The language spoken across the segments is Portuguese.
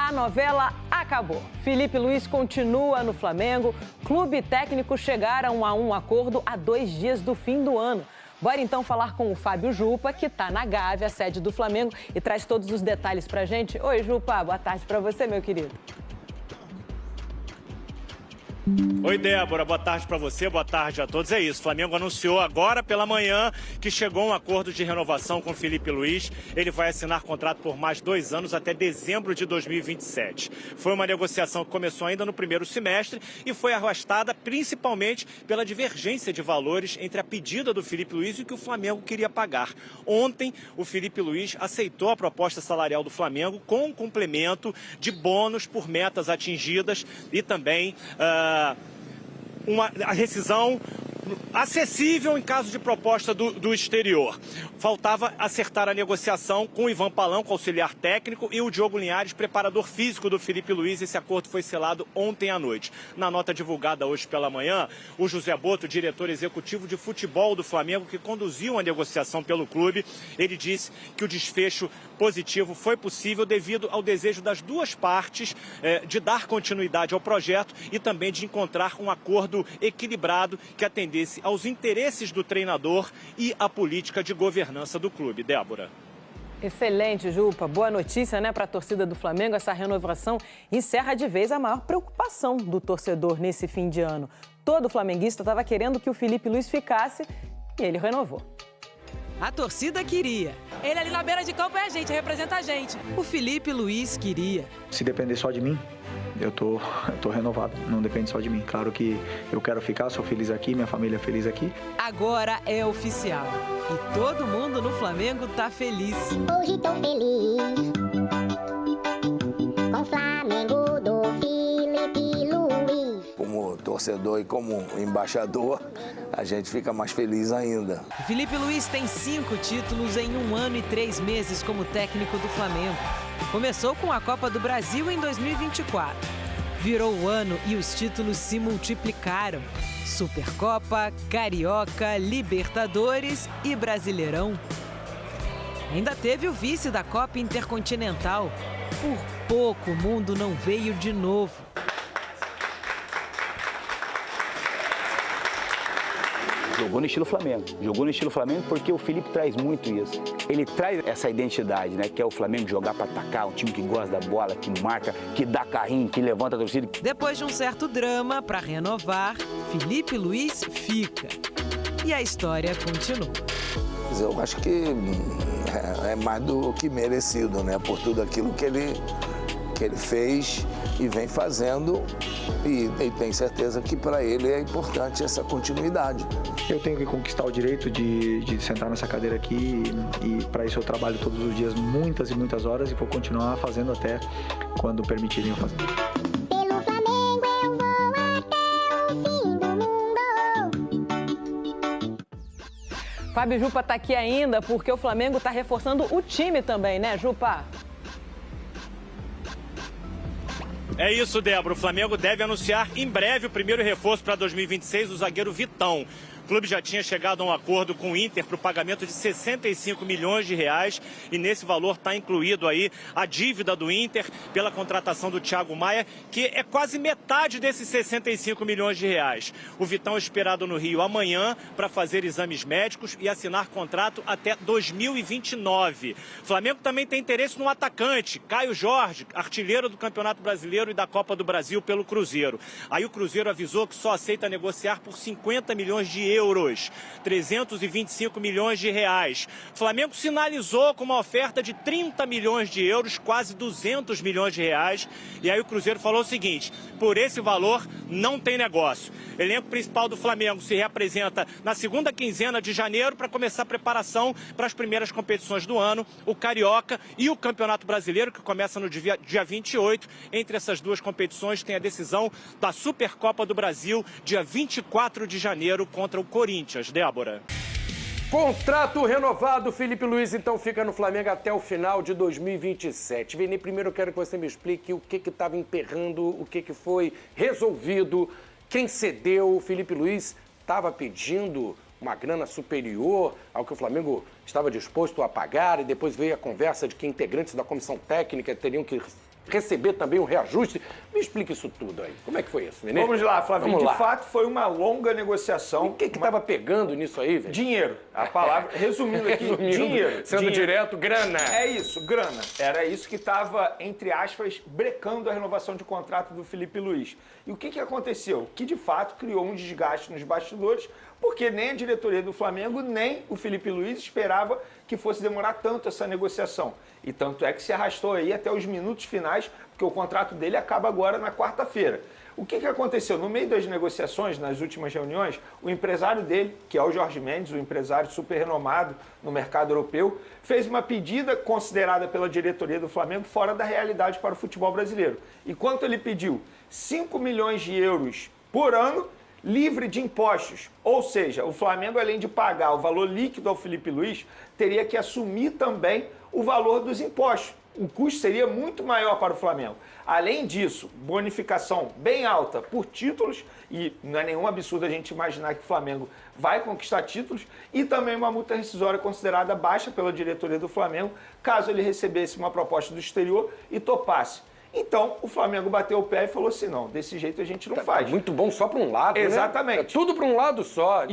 A novela acabou. Felipe Luiz continua no Flamengo. Clube e técnico chegaram a um acordo há 2 dias do fim do ano. Bora então falar com o Fábio Jupa, que está na Gávea, a sede do Flamengo, e traz todos os detalhes pra gente. Oi, Jupa, boa tarde pra você, meu querido. Oi, Débora, boa tarde para você, boa tarde a todos. É isso, o Flamengo anunciou agora pela manhã que chegou a um acordo de renovação com o Felipe Luiz. Ele vai assinar contrato por mais 2 anos até dezembro de 2027. Foi uma negociação que começou ainda no primeiro semestre e foi arrastada principalmente pela divergência de valores entre a pedida do Felipe Luiz e o que o Flamengo queria pagar. Ontem, o Felipe Luiz aceitou a proposta salarial do Flamengo com um complemento de bônus por metas atingidas e também a rescisão acessível em caso de proposta do exterior. Faltava acertar a negociação com o Ivan Palanco, auxiliar técnico, e o Diogo Linhares, preparador físico do Felipe Luiz. Esse acordo foi selado ontem à noite. Na nota divulgada hoje pela manhã, o José Boto, diretor executivo de futebol do Flamengo, que conduziu a negociação pelo clube, ele disse que o desfecho positivo foi possível devido ao desejo das duas partes de dar continuidade ao projeto e também de encontrar um acordo equilibrado que atendesse aos interesses do treinador e à política de governança do clube. Débora. Excelente, Jupa. Boa notícia, né, para a torcida do Flamengo. Essa renovação encerra de vez a maior preocupação do torcedor nesse fim de ano. Todo flamenguista estava querendo que o Felipe Luiz ficasse e ele renovou. A torcida queria. Ele ali na beira de campo é a gente, representa a gente. O Felipe Luiz queria. Se depender só de mim, eu tô renovado. Não depende só de mim. Claro que eu quero ficar, sou feliz aqui, minha família é feliz aqui. Agora é oficial. E todo mundo no Flamengo tá feliz. Hoje tô feliz com o Flamengo do Felipe Luiz. Como torcedor e como embaixador, a gente fica mais feliz ainda. O Felipe Luiz tem 5 títulos em 1 ano e 3 meses como técnico do Flamengo. Começou com a Copa do Brasil em 2024. Virou o ano e os títulos se multiplicaram. Supercopa, Carioca, Libertadores e Brasileirão. Ainda teve o vice da Copa Intercontinental. Por pouco o mundo não veio de novo. Jogou no estilo Flamengo. Jogou no estilo Flamengo porque o Felipe traz muito isso. Ele traz essa identidade, né? Que é o Flamengo jogar para atacar, um time que gosta da bola, que marca, que dá carrinho, que levanta a torcida. Depois de um certo drama para renovar, Felipe Luiz fica. E a história continua. Eu acho que é mais do que merecido, né? Por tudo aquilo que ele fez e vem fazendo, e tenho certeza que para ele é importante essa continuidade. Eu tenho que conquistar o direito de sentar nessa cadeira aqui e para isso eu trabalho todos os dias, muitas e muitas horas, e vou continuar fazendo até quando permitirem eu fazer. Pelo Flamengo eu vou até o fim do mundo. Fábio Jupa tá aqui ainda porque o Flamengo tá reforçando o time também, né, Jupa? É isso, Débora. O Flamengo deve anunciar em breve o primeiro reforço para 2026, o zagueiro Vitão. O clube já tinha chegado a um acordo com o Inter para o pagamento de 65 milhões de reais e nesse valor está incluído aí a dívida do Inter pela contratação do Thiago Maia, que é quase metade desses 65 milhões de reais. O Vitão é esperado no Rio amanhã para fazer exames médicos e assinar contrato até 2029. O Flamengo também tem interesse no atacante, Caio Jorge, artilheiro do Campeonato Brasileiro e da Copa do Brasil pelo Cruzeiro. Aí o Cruzeiro avisou que só aceita negociar por 50 milhões de euros, 325 milhões de reais. O Flamengo sinalizou com uma oferta de 30 milhões de euros, quase 200 milhões de reais. E aí o Cruzeiro falou o seguinte: por esse valor não tem negócio. O elenco principal do Flamengo se reapresenta na segunda quinzena de janeiro para começar a preparação para as primeiras competições do ano, o Carioca e o Campeonato Brasileiro, que começa no dia 28. Entre essas duas competições tem a decisão da Supercopa do Brasil, dia 24 de janeiro, contra o Corinthians. Débora. Contrato renovado, Felipe Luiz então fica no Flamengo até o final de 2027. Vini, primeiro eu quero que você me explique o que estava emperrando, o que foi resolvido, quem cedeu. O Felipe Luiz estava pedindo uma grana superior ao que o Flamengo estava disposto a pagar e depois veio a conversa de que integrantes da comissão técnica teriam que receber também um reajuste. Me explica isso tudo aí. Como é que foi isso, Nenê? Vamos lá, Flavinho. Vamos lá. De fato, foi uma longa negociação. O que estava pegando nisso aí, velho? Dinheiro. A palavra, resumindo aqui, dinheiro. Sendo dinheiro. direto, grana. É isso, grana. Era isso que estava, entre aspas, brecando a renovação de contrato do Felipe Luiz. E o que aconteceu? Que, de fato, criou um desgaste nos bastidores, porque nem a diretoria do Flamengo, nem o Felipe Luiz esperava que fosse demorar tanto essa negociação. E tanto é que se arrastou aí até os minutos finais, porque o contrato dele acaba agora na quarta-feira. O que aconteceu? No meio das negociações, nas últimas reuniões, o empresário dele, que é o Jorge Mendes, um empresário super renomado no mercado europeu, fez uma pedida considerada pela diretoria do Flamengo fora da realidade para o futebol brasileiro. E quanto ele pediu? 5 milhões de euros por ano, livre de impostos. Ou seja, o Flamengo, além de pagar o valor líquido ao Felipe Luiz, teria que assumir também o valor dos impostos. O custo seria muito maior para o Flamengo. Além disso, bonificação bem alta por títulos, e não é nenhum absurdo a gente imaginar que o Flamengo vai conquistar títulos, e também uma multa rescisória considerada baixa pela diretoria do Flamengo, caso ele recebesse uma proposta do exterior e topasse. Então, o Flamengo bateu o pé e falou assim, não, desse jeito a gente não faz. Muito bom só para um lado, Exatamente. né? É tudo para um lado só.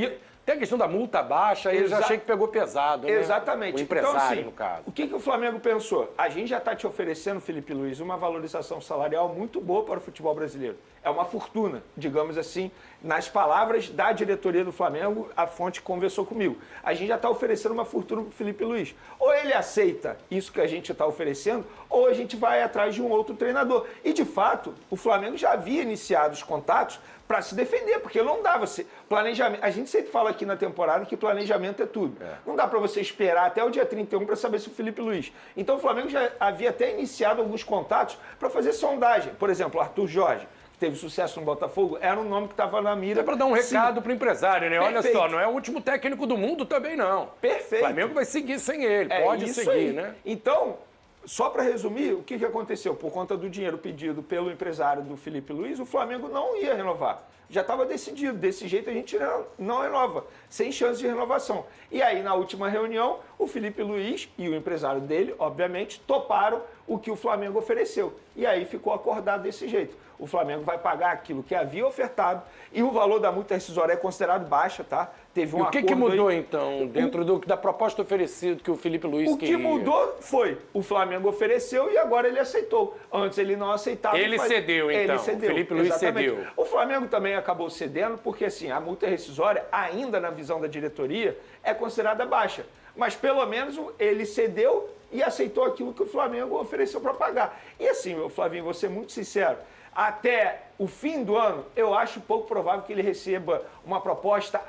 Tem a questão da multa baixa, aí eu já achei que pegou pesado, né? Exatamente. O empresário, então, assim, no caso. O que o Flamengo pensou? A gente já está te oferecendo, Felipe Luiz, uma valorização salarial muito boa para o futebol brasileiro. É uma fortuna, digamos assim, nas palavras da diretoria do Flamengo, a fonte conversou comigo. A gente já está oferecendo uma fortuna para o Felipe Luiz. Ou ele aceita isso que a gente está oferecendo, ou a gente vai atrás de um outro treinador. E, de fato, o Flamengo já havia iniciado os contatos para se defender, porque não dava planejamento. A gente sempre fala aqui na temporada que planejamento é tudo. Não dá para você esperar até o dia 31 para saber se o Felipe Luiz. Então o Flamengo já havia até iniciado alguns contatos para fazer sondagem. Por exemplo, Arthur Jorge, que teve sucesso no Botafogo, era um nome que estava na mira. É para dar um recado para o empresário, né? Perfeito. Olha só, não é o último técnico do mundo também, não. Perfeito. O Flamengo vai seguir sem ele, pode seguir, aí, né? Então, só para resumir, o que aconteceu? Por conta do dinheiro pedido pelo empresário do Felipe Luiz, o Flamengo não ia renovar. Já estava decidido, desse jeito a gente não renova, sem chance de renovação. E aí, na última reunião, o Felipe Luiz e o empresário dele, obviamente, toparam o que o Flamengo ofereceu. E aí ficou acordado desse jeito. O Flamengo vai pagar aquilo que havia ofertado e o valor da multa rescisória é considerado baixa, tá? Teve um acordo. O que mudou, então, dentro da proposta oferecida que o Felipe Luiz queria? O que mudou foi, o Flamengo ofereceu e agora ele aceitou. Antes ele não aceitava. Ele cedeu, então. Ele cedeu. O Felipe Luiz cedeu. O Flamengo também acabou cedendo porque, assim, a multa rescisória, ainda na visão da diretoria, é considerada baixa. Mas, pelo menos, ele cedeu e aceitou aquilo que o Flamengo ofereceu para pagar. E, assim, meu Flavinho, vou ser muito sincero, até o fim do ano, eu acho pouco provável que ele receba uma proposta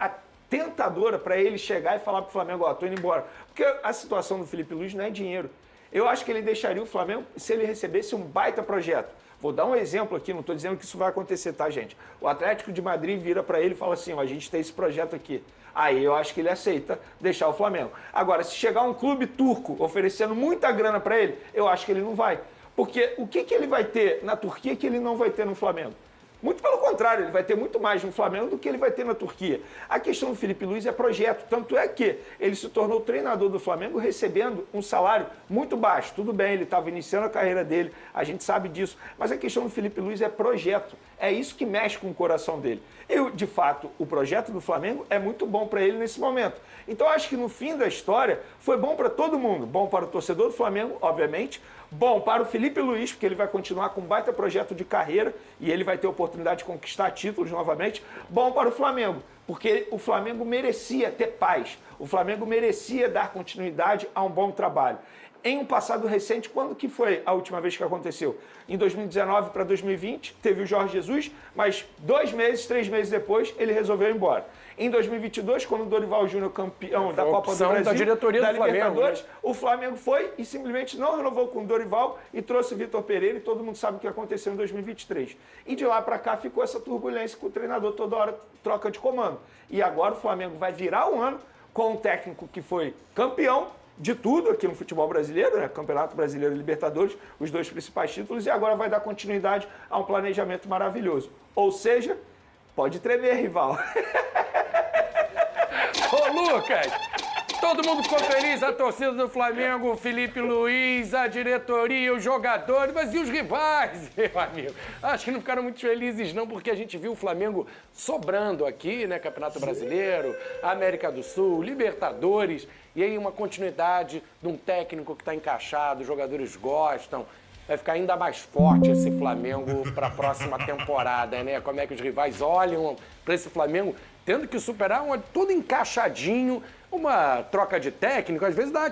tentadora para ele chegar e falar para o Flamengo, ó, tô indo embora. Porque a situação do Felipe Luiz não é dinheiro. Eu acho que ele deixaria o Flamengo se ele recebesse um baita projeto. Vou dar um exemplo aqui, não estou dizendo que isso vai acontecer, tá, gente? O Atlético de Madrid vira para ele e fala assim, ó, a gente tem esse projeto aqui. Aí eu acho que ele aceita deixar o Flamengo. Agora, se chegar um clube turco oferecendo muita grana para ele, eu acho que ele não vai. Porque o que ele vai ter na Turquia que ele não vai ter no Flamengo? Muito pelo contrário, ele vai ter muito mais no Flamengo do que ele vai ter na Turquia. A questão do Felipe Luiz é projeto, tanto é que ele se tornou treinador do Flamengo recebendo um salário muito baixo. Tudo bem, ele estava iniciando a carreira dele, a gente sabe disso, mas a questão do Felipe Luiz é projeto. É isso que mexe com o coração dele. E, de fato, o projeto do Flamengo é muito bom para ele nesse momento. Então, acho que no fim da história foi bom para todo mundo. Bom para o torcedor do Flamengo, obviamente. Bom para o Felipe Luiz, porque ele vai continuar com um baita projeto de carreira e ele vai ter a oportunidade de conquistar títulos novamente. Bom para o Flamengo, porque o Flamengo merecia ter paz. O Flamengo merecia dar continuidade a um bom trabalho. Em um passado recente, quando que foi a última vez que aconteceu? Em 2019 para 2020, teve o Jorge Jesus, mas 2 meses, 3 meses depois, ele resolveu ir embora. Em 2022, quando o Dorival Júnior campeão da Copa do Brasil, da diretoria do Libertadores, Flamengo, né? O Flamengo foi e simplesmente não renovou com o Dorival e trouxe o Vitor Pereira e todo mundo sabe o que aconteceu em 2023. E de lá para cá ficou essa turbulência com o treinador toda hora troca de comando. E agora o Flamengo vai virar um ano com um técnico que foi campeão de tudo aqui no futebol brasileiro, né? Campeonato Brasileiro e Libertadores, os 2 principais títulos, e agora vai dar continuidade a um planejamento maravilhoso. Ou seja, pode tremer, rival. Ô, Lucas, Todo mundo ficou feliz, a torcida do Flamengo, o Felipe Luiz, a diretoria, os jogadores, mas e os rivais, meu amigo? Acho que não ficaram muito felizes não, porque a gente viu o Flamengo sobrando aqui, né? Campeonato Brasileiro, América do Sul, Libertadores, e aí uma continuidade de um técnico que está encaixado, os jogadores gostam. Vai ficar ainda mais forte esse Flamengo para a próxima temporada, né? Como é que os rivais olham para esse Flamengo, tendo que superar tudo encaixadinho, uma troca de técnico, às vezes dá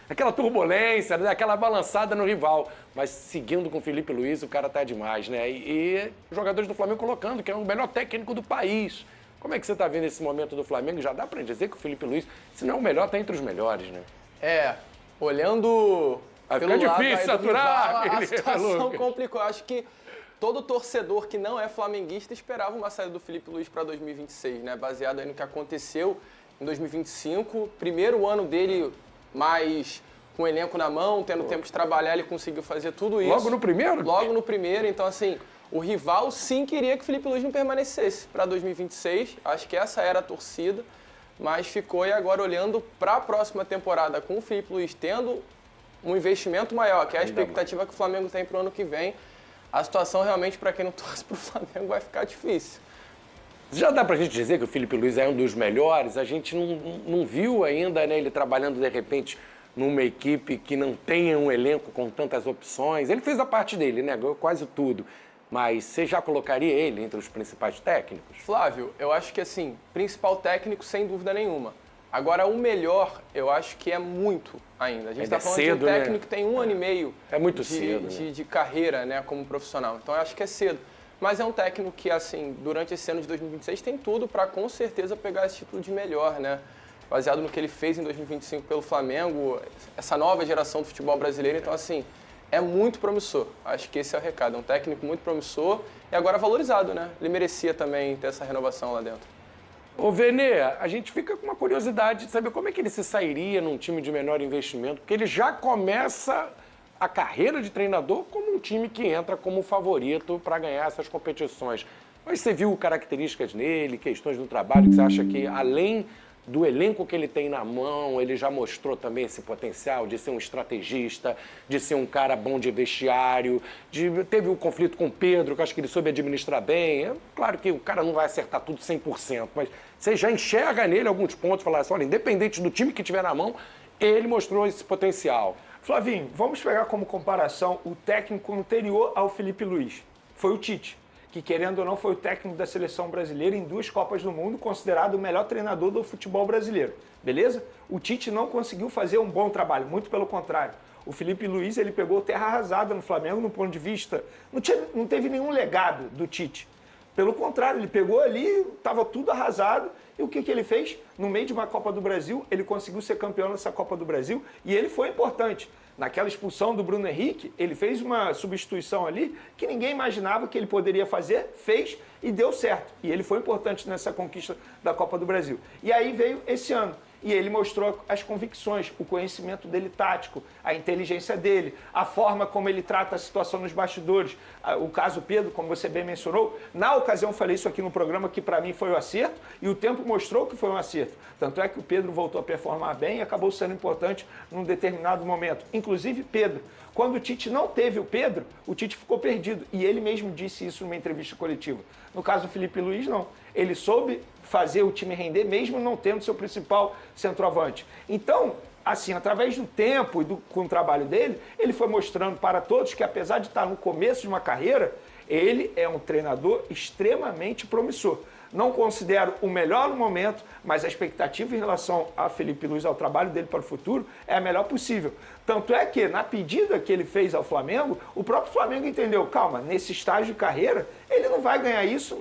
aquela turbulência, né? Aquela balançada no rival. Mas seguindo com o Felipe Luiz, o cara tá demais, né? E os jogadores do Flamengo colocando que é o melhor técnico do país. Como é que você tá vendo esse momento do Flamengo? Já dá para dizer que o Felipe Luiz, se não é o melhor, tá entre os melhores, né? Olhando pelo fica lado difícil aí do aturar rival, a ele, situação Lucas. complicou. Acho que todo torcedor que não é flamenguista esperava uma saída do Felipe Luiz para 2026, né? Baseado aí no que aconteceu em 2025. Primeiro ano dele mais com o elenco na mão, tendo tempo de trabalhar, ele conseguiu fazer tudo isso. Logo no primeiro? Logo no primeiro. Então, assim, o rival sim queria que o Felipe Luiz não permanecesse para 2026. Acho que essa era a torcida. Mas ficou, e agora olhando para a próxima temporada com o Felipe Luiz tendo um investimento maior, que é a expectativa que o Flamengo tem para o ano que vem, a situação realmente, para quem não torce para o Flamengo, vai ficar difícil. Já dá pra gente dizer que o Felipe Luiz é um dos melhores? A gente não viu ainda, né, ele trabalhando, de repente, numa equipe que não tenha um elenco com tantas opções. Ele fez a parte dele, né? Ganhou quase tudo. Mas você já colocaria ele entre os principais técnicos? Flávio, eu acho que, assim, principal técnico, sem dúvida nenhuma. Agora, o melhor, eu acho que é muito ainda. A gente está falando cedo, de um técnico, né? que tem 1 ano e meio muito cedo, de carreira, né, como profissional. Então, eu acho que é cedo. Mas é um técnico que, assim, durante esse ano de 2026 tem tudo para, com certeza, pegar esse título de melhor, né? Baseado no que ele fez em 2025 pelo Flamengo, essa nova geração do futebol brasileiro. Então, assim, é muito promissor. Acho que esse é o recado. É um técnico muito promissor e agora valorizado, né? Ele merecia também ter essa renovação lá dentro. Ô, Vene, a gente fica com uma curiosidade de saber como é que ele se sairia num time de menor investimento, porque ele já começa a carreira de treinador como um time que entra como favorito para ganhar essas competições. Mas você viu características nele, questões do trabalho, que você acha que, além do elenco que ele tem na mão, ele já mostrou também esse potencial de ser um estrategista, de ser um cara bom de vestiário, teve um conflito com o Pedro, que eu acho que ele soube administrar bem. É claro que o cara não vai acertar tudo 100%, mas você já enxerga nele alguns pontos, falar assim, olha, independente do time que tiver na mão, ele mostrou esse potencial. Flavinho, vamos pegar como comparação o técnico anterior ao Felipe Luiz. Foi o Tite, que, querendo ou não, foi o técnico da seleção brasileira em 2 Copas do Mundo, considerado o melhor treinador do futebol brasileiro. Beleza? O Tite não conseguiu fazer um bom trabalho, muito pelo contrário. O Felipe Luiz, ele pegou terra arrasada no Flamengo, no ponto de vista... Não teve nenhum legado do Tite. Pelo contrário, ele pegou ali, estava tudo arrasado. E o que ele fez? No meio de uma Copa do Brasil, ele conseguiu ser campeão nessa Copa do Brasil e ele foi importante. Naquela expulsão do Bruno Henrique, ele fez uma substituição ali que ninguém imaginava que ele poderia fazer, fez e deu certo. E ele foi importante nessa conquista da Copa do Brasil. E aí veio esse ano. E ele mostrou as convicções, o conhecimento dele tático, a inteligência dele, a forma como ele trata a situação nos bastidores. O caso Pedro, como você bem mencionou, na ocasião eu falei isso aqui no programa, que para mim foi o acerto, e o tempo mostrou que foi um acerto. Tanto é que o Pedro voltou a performar bem e acabou sendo importante num determinado momento. Inclusive Pedro. Quando o Tite não teve o Pedro, o Tite ficou perdido. E ele mesmo disse isso numa entrevista coletiva. No caso do Felipe Luiz, não. Ele soube fazer o time render, mesmo não tendo seu principal centroavante. Então, assim, através do tempo e com o trabalho dele, ele foi mostrando para todos que, apesar de estar no começo de uma carreira, ele é um treinador extremamente promissor. Não considero o melhor no momento, mas a expectativa em relação a Felipe Luiz, ao trabalho dele para o futuro, é a melhor possível. Tanto é que, na pedida que ele fez ao Flamengo, o próprio Flamengo entendeu, calma, nesse estágio de carreira, ele não vai ganhar isso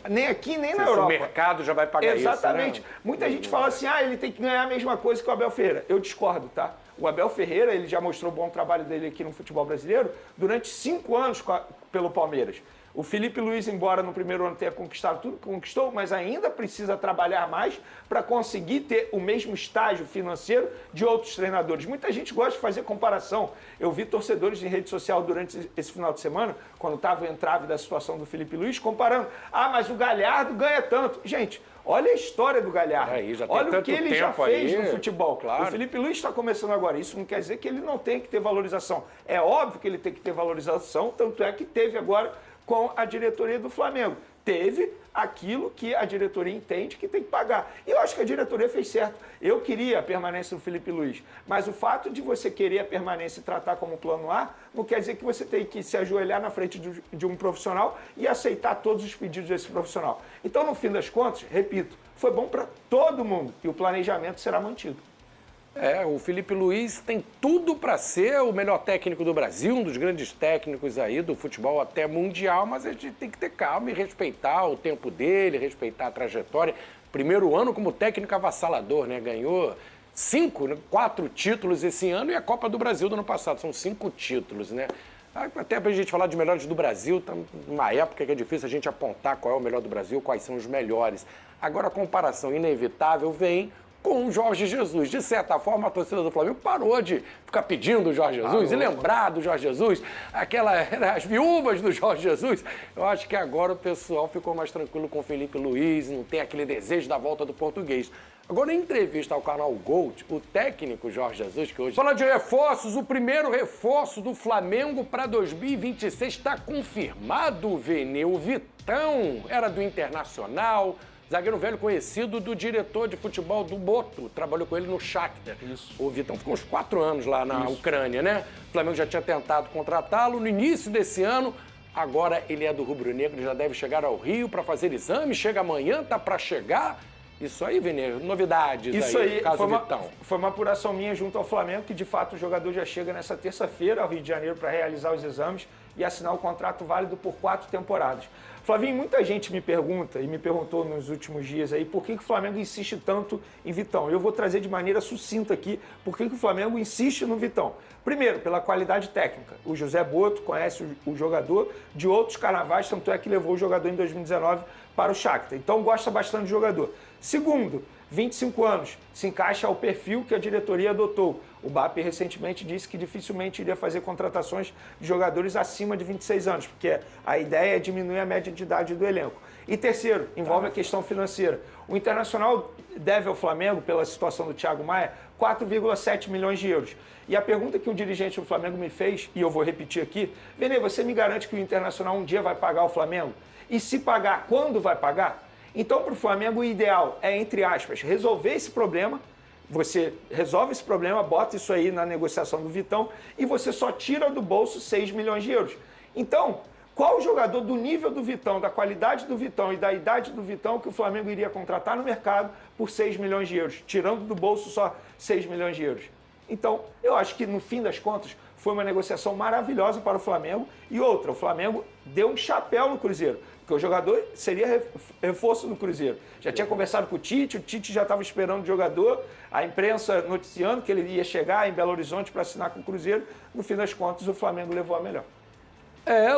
nem aqui, nem na Europa. O mercado já vai pagar isso, né? Exatamente. Muita gente fala assim, ele tem que ganhar a mesma coisa que o Abel Ferreira. Eu discordo, tá? O Abel Ferreira, ele já mostrou o bom trabalho dele aqui no futebol brasileiro durante 5 anos pelo Palmeiras. O Filipe Luiz, embora no primeiro ano tenha conquistado tudo que conquistou, mas ainda precisa trabalhar mais para conseguir ter o mesmo estágio financeiro de outros treinadores. Muita gente gosta de fazer comparação. Eu vi torcedores em rede social durante esse final de semana, quando estava o entrave da situação do Filipe Luiz, comparando. Ah, mas o Galhardo ganha tanto. Gente, olha a história do Galhardo. Olha o que ele já fez no futebol. Claro. O Filipe Luiz está começando agora. Isso não quer dizer que ele não tem que ter valorização. É óbvio que ele tem que ter valorização, tanto é que teve agora com a diretoria do Flamengo. Teve aquilo que a diretoria entende que tem que pagar. E eu acho que a diretoria fez certo. Eu queria a permanência do Filipe Luiz, mas o fato de você querer a permanência e tratar como plano A, não quer dizer que você tem que se ajoelhar na frente de um profissional e aceitar todos os pedidos desse profissional. Então, no fim das contas, repito, foi bom para todo mundo e o planejamento será mantido. O Filipe Luiz tem tudo para ser o melhor técnico do Brasil, um dos grandes técnicos aí do futebol até mundial, mas a gente tem que ter calma e respeitar o tempo dele, respeitar a trajetória. Primeiro ano como técnico avassalador, né? Ganhou 4 títulos esse ano e a Copa do Brasil do ano passado. São 5 títulos, né? Até para a gente falar de melhores do Brasil, tá numa época que é difícil a gente apontar qual é o melhor do Brasil, quais são os melhores. Agora a comparação inevitável vem com o Jorge Jesus. De certa forma, a torcida do Flamengo parou de ficar pedindo o Jorge Jesus e lembrar do Jorge Jesus, as viúvas do Jorge Jesus. Eu acho que agora o pessoal ficou mais tranquilo com o Filipe Luiz, não tem aquele desejo da volta do português. Agora, em entrevista ao canal Gold, o técnico Jorge Jesus, que hoje fala de reforços, o primeiro reforço do Flamengo para 2026 está confirmado, Vene. O Vitão era do Internacional, zagueiro velho conhecido do diretor de futebol do Boto, trabalhou com ele no Shakhtar. Isso. O Vitão ficou uns 4 anos lá na Ucrânia, né? O Flamengo já tinha tentado contratá-lo no início desse ano, agora ele é do rubro-negro, já deve chegar ao Rio para fazer exame, chega amanhã, tá para chegar. Isso aí, Vene, novidades Isso aí, no caso Vitão. Foi uma apuração minha junto ao Flamengo, que de fato o jogador já chega nessa terça-feira ao Rio de Janeiro para realizar os exames e assinar o contrato válido por 4 temporadas. Flavinho, muita gente me pergunta e me perguntou nos últimos dias aí por que o Flamengo insiste tanto em Vitão. Eu vou trazer de maneira sucinta aqui por que o Flamengo insiste no Vitão. Primeiro, pela qualidade técnica. O José Boto conhece o jogador de outros carnavais, tanto é que levou o jogador em 2019 para o Shakhtar. Então gosta bastante do jogador. Segundo, 25 anos, se encaixa ao perfil que a diretoria adotou. O BAP recentemente disse que dificilmente iria fazer contratações de jogadores acima de 26 anos, porque a ideia é diminuir a média de idade do elenco. E terceiro, envolve a questão financeira. O Internacional deve ao Flamengo, pela situação do Thiago Maia, 4,7 milhões de euros. E a pergunta que o dirigente do Flamengo me fez, e eu vou repetir aqui, Vene, você me garante que o Internacional um dia vai pagar o Flamengo? E se pagar, quando vai pagar? Então, para o Flamengo, o ideal é, entre aspas, resolver esse problema. Você resolve esse problema, bota isso aí na negociação do Vitão e você só tira do bolso 6 milhões de euros. Então, qual jogador do nível do Vitão, da qualidade do Vitão e da idade do Vitão que o Flamengo iria contratar no mercado por 6 milhões de euros, tirando do bolso só 6 milhões de euros? Então, eu acho que, no fim das contas, foi uma negociação maravilhosa para o Flamengo. E outra, o Flamengo deu um chapéu no Cruzeiro, porque o jogador seria reforço do Cruzeiro. Já tinha conversado com o Tite já estava esperando o jogador, a imprensa noticiando que ele ia chegar em Belo Horizonte para assinar com o Cruzeiro. No fim das contas, o Flamengo levou a melhor.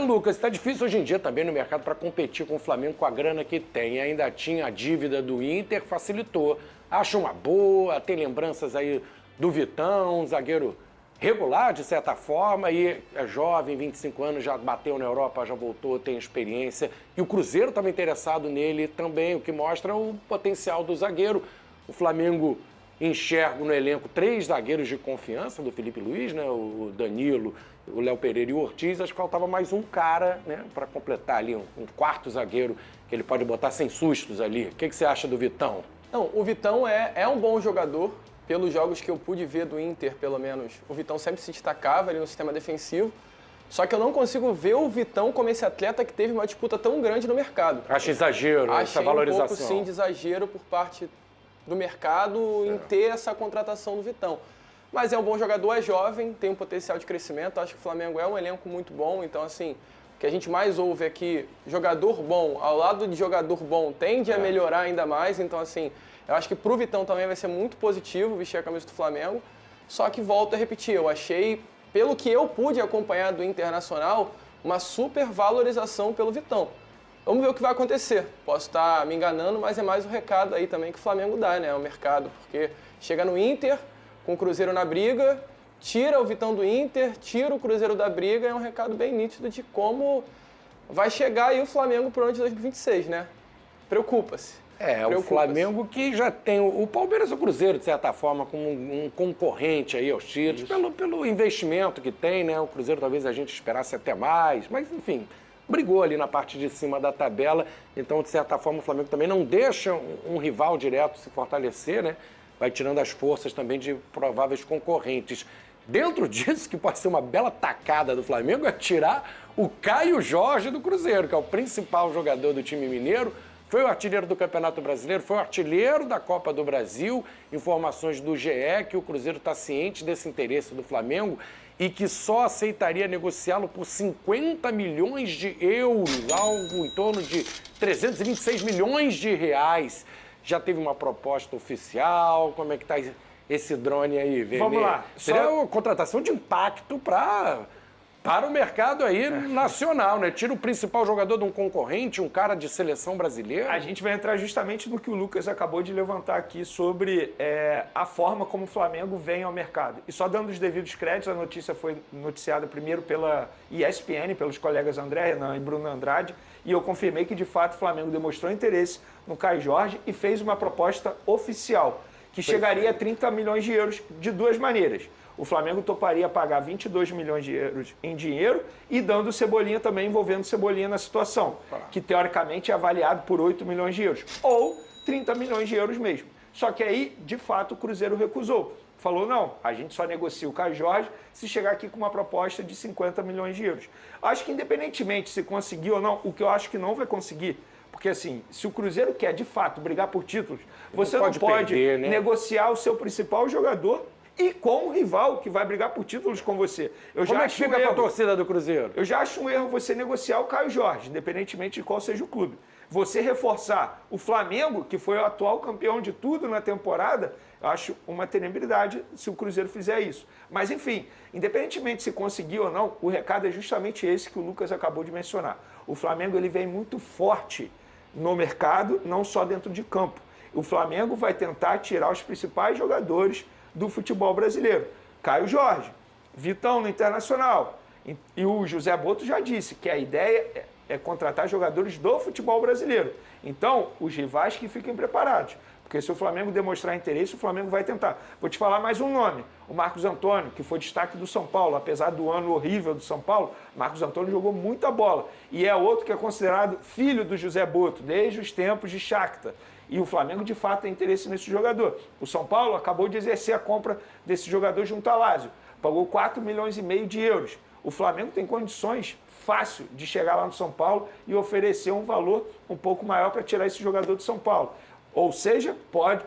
Lucas, está difícil hoje em dia também no mercado para competir com o Flamengo com a grana que tem. Ainda tinha a dívida do Inter, facilitou. Acho uma boa, tem lembranças aí do Vitão, zagueiro regular, de certa forma, e é jovem, 25 anos, já bateu na Europa, já voltou, tem experiência. E o Cruzeiro estava interessado nele também, o que mostra o potencial do zagueiro. O Flamengo enxerga no elenco 3 zagueiros de confiança do Filipe Luiz, né? O Danilo, o Léo Pereira e o Ortiz. Acho que faltava mais um cara, né, para completar ali, um 4º zagueiro que ele pode botar sem sustos ali. O que você acha do Vitão? Não, o Vitão é um bom jogador. Pelos jogos que eu pude ver do Inter, pelo menos, o Vitão sempre se destacava ali no sistema defensivo. Só que eu não consigo ver o Vitão como esse atleta que teve uma disputa tão grande no mercado. Acho exagero essa valorização. Achei um pouco, sim, de exagero por parte do mercado em ter essa contratação do Vitão. Mas é um bom jogador, é jovem, tem um potencial de crescimento. Acho que o Flamengo é um elenco muito bom. Então, assim, o que a gente mais ouve aqui, jogador bom, ao lado de jogador bom, tende a melhorar ainda mais. Então, assim, eu acho que pro Vitão também vai ser muito positivo vestir a camisa do Flamengo. Só que volto a repetir, eu achei, pelo que eu pude acompanhar do Internacional, uma super valorização pelo Vitão. Vamos ver o que vai acontecer. Posso estar me enganando, mas é mais um recado aí também que o Flamengo dá, né, ao mercado, porque chega no Inter, com o Cruzeiro na briga, tira o Vitão do Inter, tira o Cruzeiro da briga, é um recado bem nítido de como vai chegar aí o Flamengo para o ano de 2026, né? Preocupa-se. O Flamengo que já tem o Palmeiras e o Cruzeiro, de certa forma, como um concorrente aí aos títulos, pelo investimento que tem, né? O Cruzeiro talvez a gente esperasse até mais, mas enfim, brigou ali na parte de cima da tabela, então de certa forma o Flamengo também não deixa um rival direto se fortalecer, né? Vai tirando as forças também de prováveis concorrentes. Dentro disso, que pode ser uma bela tacada do Flamengo, é tirar o Caio Jorge do Cruzeiro, que é o principal jogador do time mineiro, foi o artilheiro do Campeonato Brasileiro, foi o artilheiro da Copa do Brasil. Informações do GE que o Cruzeiro está ciente desse interesse do Flamengo e que só aceitaria negociá-lo por 50 milhões de euros, algo em torno de 326 milhões de reais. Já teve uma proposta oficial? Como é que está esse drone aí, Vene? Vamos lá. Seria uma contratação de impacto para o mercado aí nacional, né? Tira o principal jogador de um concorrente, um cara de seleção brasileira. A gente vai entrar justamente no que o Lucas acabou de levantar aqui sobre a forma como o Flamengo vem ao mercado. E só dando os devidos créditos, a notícia foi noticiada primeiro pela ESPN, pelos colegas André Renan e Bruno Andrade, e eu confirmei que, de fato, o Flamengo demonstrou interesse no Caio Jorge e fez uma proposta oficial, que chegaria a 30 milhões de euros de duas maneiras. O Flamengo toparia pagar 22 milhões de euros em dinheiro e dando Cebolinha também, envolvendo Cebolinha na situação, que teoricamente é avaliado por 8 milhões de euros, ou 30 milhões de euros mesmo. Só que aí, de fato, o Cruzeiro recusou. Falou, não, a gente só negocia o Caio Jorge se chegar aqui com uma proposta de 50 milhões de euros. Acho que independentemente se conseguir ou não, o que eu acho que não vai conseguir, porque assim, se o Cruzeiro quer de fato brigar por títulos, você não pode perder, né? Negociar o seu principal jogador e com o rival que vai brigar por títulos com você. Como é que fica com a torcida do Cruzeiro? Eu já acho um erro você negociar o Caio Jorge, independentemente de qual seja o clube. Você reforçar o Flamengo, que foi o atual campeão de tudo na temporada, eu acho uma temeridade se o Cruzeiro fizer isso. Mas, enfim, independentemente se conseguir ou não, o recado é justamente esse que o Lucas acabou de mencionar. O Flamengo ele vem muito forte no mercado, não só dentro de campo. O Flamengo vai tentar tirar os principais jogadores do futebol brasileiro. Caio Jorge, Vitão no Internacional. E o José Boto já disse que a ideia é contratar jogadores do futebol brasileiro. Então, os rivais que fiquem preparados. Porque se o Flamengo demonstrar interesse, o Flamengo vai tentar. Vou te falar mais um nome. O Marcos Antônio, que foi destaque do São Paulo. Apesar do ano horrível do São Paulo, Marcos Antônio jogou muita bola. E é outro que é considerado filho do José Boto, desde os tempos de Shakhtar. E o Flamengo, de fato, tem interesse nesse jogador. O São Paulo acabou de exercer a compra desse jogador junto à Lazio. Pagou 4,5 milhões de euros. O Flamengo tem condições fácil de chegar lá no São Paulo e oferecer um valor um pouco maior para tirar esse jogador do São Paulo. Ou seja,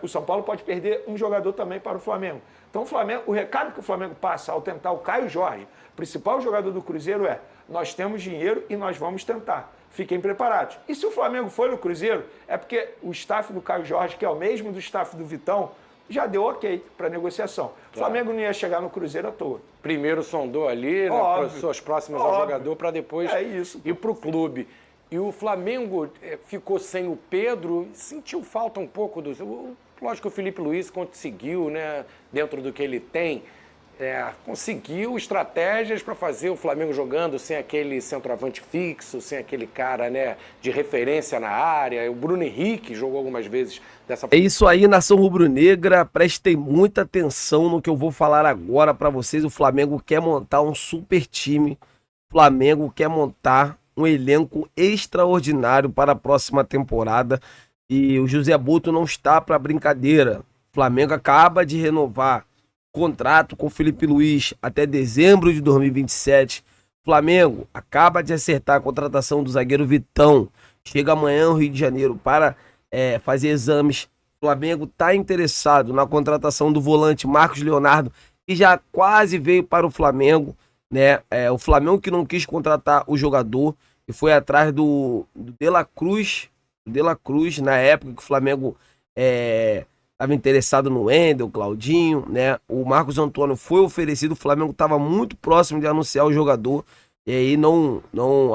o São Paulo pode perder um jogador também para o Flamengo. Então, o recado que o Flamengo passa ao tentar o Caio Jorge, principal jogador do Cruzeiro, é: nós temos dinheiro e nós vamos tentar. Fiquem preparados. E se o Flamengo for no Cruzeiro, é porque o staff do Caio Jorge, que é o mesmo do staff do Vitão, já deu ok para negociação. Claro. O Flamengo não ia chegar no Cruzeiro à toa. Primeiro sondou ali, né, suas próximas ao jogador, para depois ir para o clube. E o Flamengo ficou sem o Pedro, sentiu falta um pouco do... Lógico que o Filipe Luiz conseguiu, né, dentro do que ele tem, conseguiu estratégias para fazer o Flamengo jogando sem aquele centroavante fixo, sem aquele cara, né, de referência na área. O Bruno Henrique jogou algumas vezes dessa forma. É isso aí, nação rubro-negra. Prestem muita atenção no que eu vou falar agora para vocês. O Flamengo quer montar um super time. O Flamengo quer montar um elenco extraordinário para a próxima temporada. E o José Boto não está para brincadeira. O Flamengo acaba de renovar contrato com o Filipe Luiz até dezembro de 2027. Flamengo acaba de acertar a contratação do zagueiro Vitão. Chega amanhã ao Rio de Janeiro para fazer exames. O Flamengo está interessado na contratação do volante Marcos Leonardo, que já quase veio para o Flamengo, né? O Flamengo que não quis contratar o jogador e foi atrás do De La Cruz. De La Cruz, na época que o Flamengo estava interessado no Wendel, Claudinho, né? O Marcos Antônio foi oferecido, o Flamengo estava muito próximo de anunciar o jogador e aí não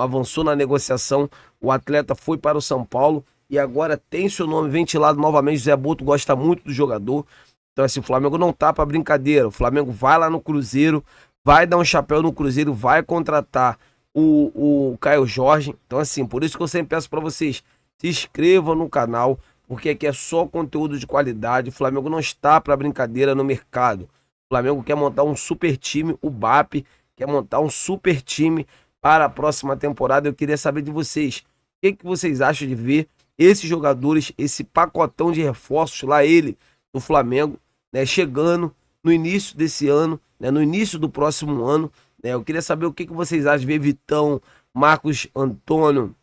avançou na negociação. O atleta foi para o São Paulo e agora tem seu nome ventilado novamente. Zé Boto gosta muito do jogador. Então, assim, o Flamengo não tá para brincadeira. O Flamengo vai lá no Cruzeiro, vai dar um chapéu no Cruzeiro, vai contratar o Caio Jorge. Então, assim, por isso que eu sempre peço para vocês, se inscrevam no canal, porque aqui é só conteúdo de qualidade. O Flamengo não está para brincadeira no mercado. O Flamengo quer montar um super time, o BAP quer montar um super time para a próxima temporada. Eu queria saber de vocês, o que vocês acham de ver esses jogadores, esse pacotão de reforços lá, ele, do Flamengo, né, chegando no início desse ano, né, no início do próximo ano, né? Eu queria saber o que vocês acham de ver Vitão, Marcos Antônio,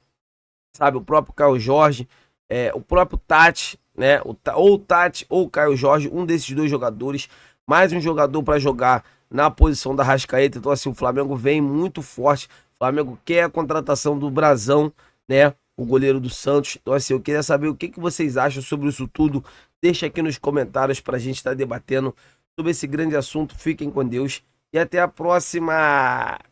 sabe, o próprio Caio Jorge, o próprio Tati, né, ou o Tati ou o Caio Jorge, um desses dois jogadores, mais um jogador para jogar na posição da Arrascaeta. Então, assim, o Flamengo vem muito forte, o Flamengo quer a contratação do Brazão, né, o goleiro do Santos. Então, assim, eu queria saber o que vocês acham sobre isso tudo. Deixa aqui nos comentários para a gente estar debatendo sobre esse grande assunto. Fiquem com Deus e até a próxima!